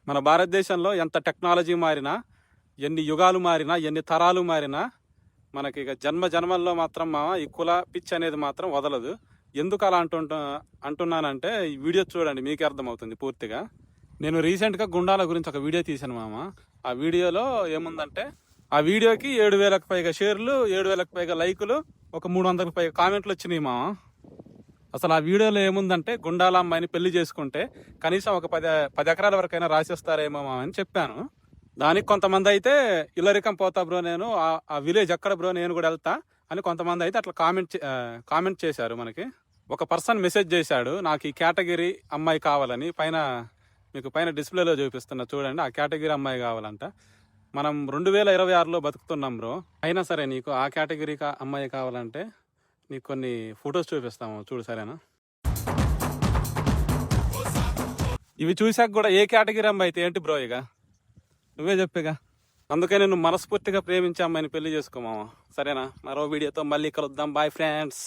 మన భారతదేశంలో ఎంత టెక్నాలజీ మారినా, ఎన్ని యుగాలు మారినా, ఎన్ని తరాలు మారినా మనకి ఇక జన్మల్లో మాత్రం ఈ కుల పిచ్చి అనేది మాత్రం వదలదు. ఎందుకు అలా అంటున్నానంటే ఈ వీడియో చూడండి, మీకే అర్థమవుతుంది పూర్తిగా. నేను రీసెంట్గా గుండాల గురించి ఒక వీడియో తీశాను మామ. ఆ వీడియోలో ఏముందంటే, ఆ వీడియోకి 7,000కు పైగా షేర్లు, 7,000కు పైగా లైకులు, ఒక 300కు పైగా కామెంట్లు వచ్చినాయి మామ. అసలు ఆ వీడియోలో ఏముందంటే, గుండాల అమ్మాయిని పెళ్లి చేసుకుంటే కనీసం ఒక 10 ఎకరాల వరకైనా రాసేస్తారేమో మామ అని చెప్పాను. దానికి కొంతమంది అయితే ఇల్లరికం పోతా బ్రో, నేను ఆ విలేజ్ ఎక్కడ బ్రో, నేను కూడా వెళ్తా అని కొంతమంది అయితే అట్లా కామెంట్ చేశారు. మనకి ఒక పర్సన్ మెసేజ్ చేశాడు, నాకు ఈ కేటగిరీ అమ్మాయి కావాలని. మీకు పైన డిస్ప్లేలో చూపిస్తున్నా చూడండి, ఆ కేటగిరీ అమ్మాయి కావాలంట. మనం 2026లో బతుకుతున్నాం బ్రో. అయినా సరే నీకు ఆ కేటగిరీ అమ్మాయి కావాలంటే నీకు కొన్ని ఫొటోస్ చూపిస్తాము చూడు, సరేనా? ఇవి చూసాక కూడా ఏ కేటగిరీ అమ్మాయి అయితే ఏంటి బ్రో, ఇక నువ్వే చెప్పిగా. అందుకే నేను మనస్ఫూర్తిగా ప్రేమించే అమ్మాయిని పెళ్లి చేసుకోమావా, సరేనా? మరో వీడియోతో మళ్ళీ కలుద్దాం. Bye friends.